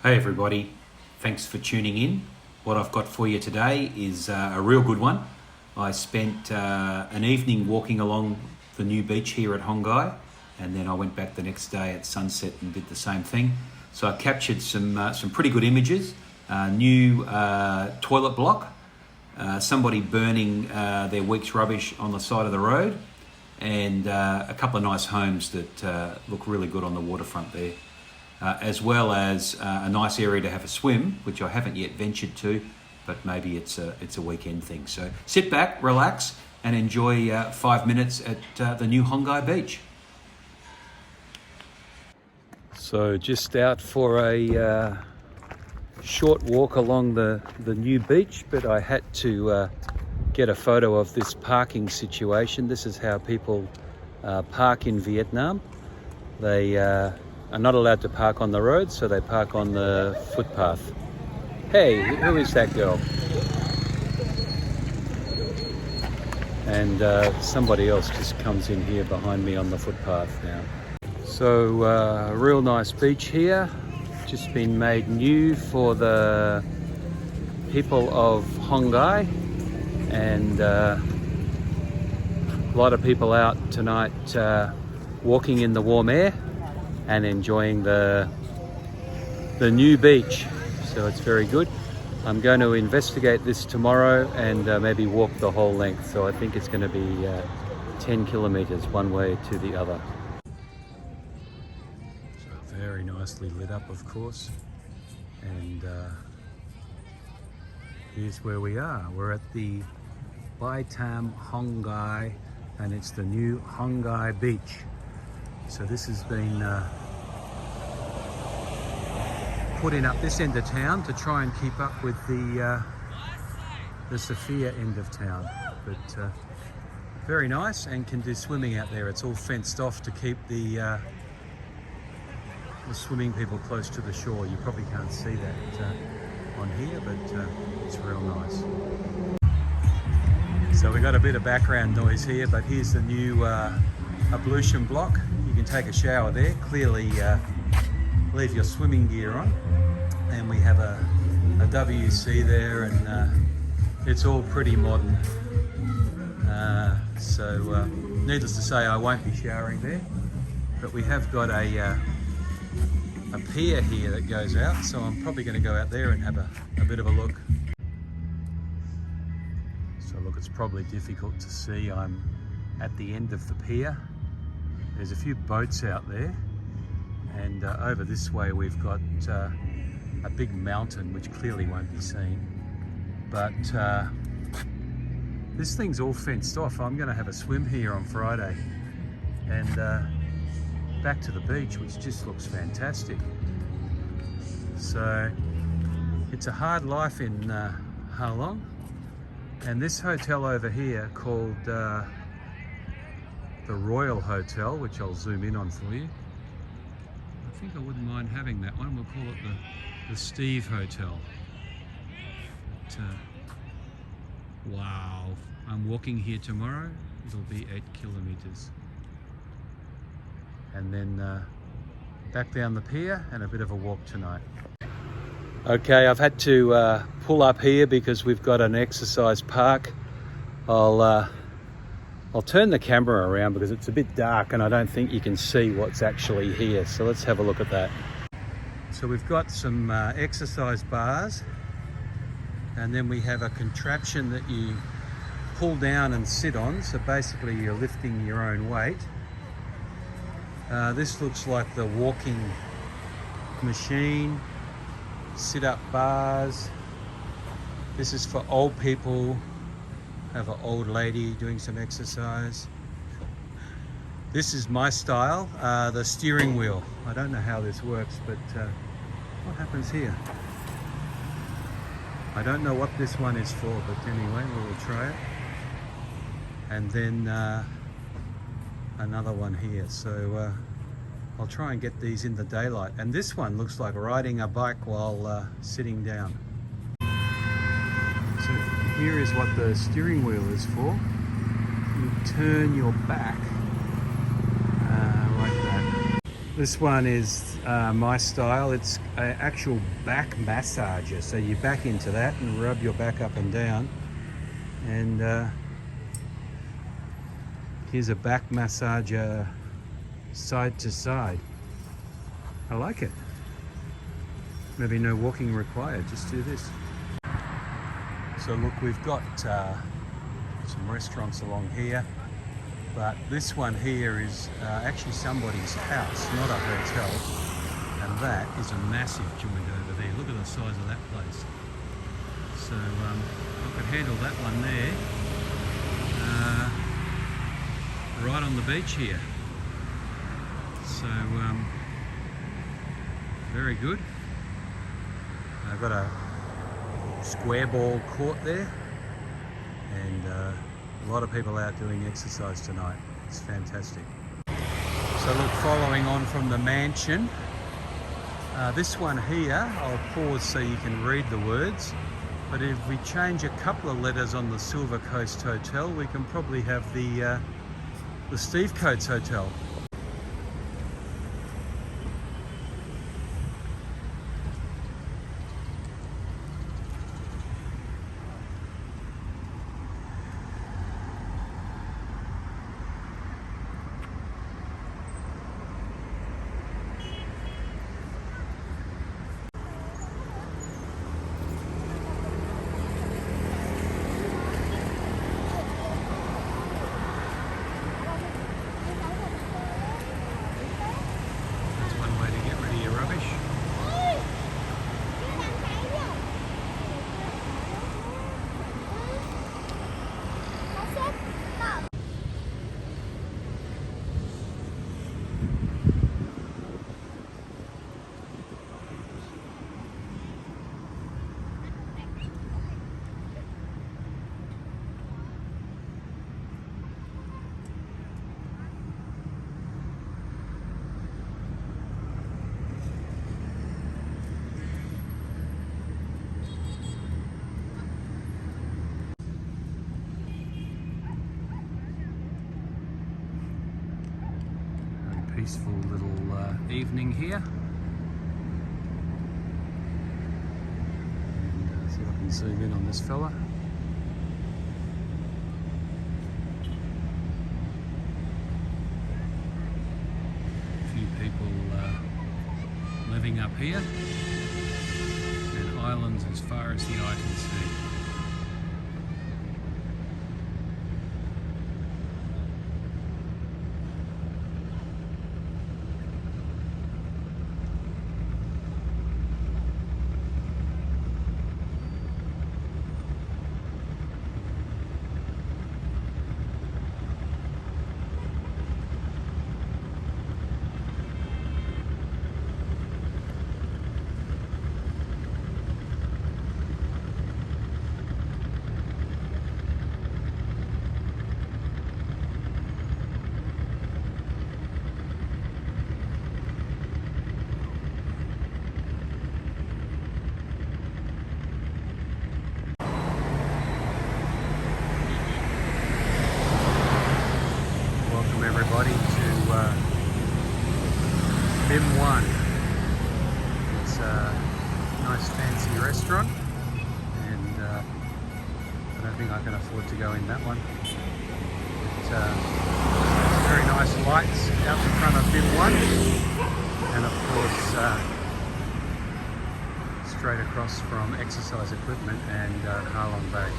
Hey everybody, thanks for tuning in. What I've got for you today is a real good one. I spent an evening walking along the new beach here at Hon Gai, and then I went back the next day at sunset and did the same thing. So I captured some pretty good images. New toilet block, somebody burning their week's rubbish on the side of the road, and a couple of nice homes that look really good on the waterfront there. As well as a nice area to have a swim, which I haven't yet ventured to, but maybe it's a weekend thing. So sit back, relax, and enjoy 5 minutes at the new Hon Gai Beach. So just out for a short walk along the new beach, but I had to get a photo of this parking situation. This is how people park in Vietnam. They are not allowed to park on the road, so they park on the footpath. Hey, who is that girl? And somebody else just comes in here behind me on the footpath now. So a real nice beach here, just been made new for the people of Hon Gai, and a lot of people out tonight walking in the warm air and enjoying the new beach. So it's very good. I'm going to investigate this tomorrow and maybe walk the whole length. So I think it's going to be 10 kilometers one way to the other. So very nicely lit up, of course. And here's where we are. We're at the Bai Tam Hon Gai, and it's the new Hon Gai Beach. So this has been put in up this end of town to try and keep up with the Sophia end of town. But very nice, and can do swimming out there. It's all fenced off to keep the swimming people close to the shore. You probably can't see that on here, but it's real nice. So we got a bit of background noise here, but here's the new ablution block. You can take a shower there, clearly leave your swimming gear on, and we have a WC there, and it's all pretty modern. So needless to say, I won't be showering there, but we have got a pier here that goes out, so I'm probably going to go out there and have a bit of a look. So look, it's probably difficult to see. I'm at the end of the pier. There's a few boats out there, and over this way we've got a big mountain which clearly won't be seen, but this thing's all fenced off. I'm going to have a swim here on Friday and back to the beach, which just looks fantastic. So it's a hard life in Ha Long, and this hotel over here called the Royal Hotel, which I'll zoom in on for you. I think I wouldn't mind having that one. We'll call it the Steve Hotel. But, wow, I'm walking here tomorrow. It'll be 8 kilometers. And then back down the pier and a bit of a walk tonight. Okay, I've had to pull up here because we've got an exercise park. I'll turn the camera around because it's a bit dark and I don't think you can see what's actually here. So let's have a look at that. So we've got some exercise bars, and then we have a contraption that you pull down and sit on. So basically you're lifting your own weight. This looks like the walking machine, sit-up bars. This is for old people. Have an old lady doing some exercise. This is my style, the steering wheel. I don't know how this works, but what happens here? I don't know what this one is for, but anyway, we'll try it. And then another one here. So I'll try and get these in the daylight. And this one looks like riding a bike while sitting down. So here is what the steering wheel is for. You turn your back like that. This one is my style. It's an actual back massager. So you back into that and rub your back up and down. And here's a back massager side to side. I like it. Maybe no walking required, just do this. So look, we've got some restaurants along here. But this one here is actually somebody's house, not a hotel. And that is a massive joint over there. Look at the size of that place. So I could handle that one there. Right on the beach here. So very good. I've got a square ball court there. And a lot of people out doing exercise tonight. It's fantastic. So look, following on from the mansion, this one here, I'll pause so you can read the words, but if we change a couple of letters on the Silver Coast Hotel, we can probably have the Steve Coates Hotel. Peaceful little evening here. And see if I can zoom in on this fella. A few people living up here, and islands as far as the eye can see. Everybody to BIM 1. It's a nice fancy restaurant, and I don't think I can afford to go in that one. But very nice lights out the front of BIM 1, and of course straight across from exercise equipment and Halong Bay.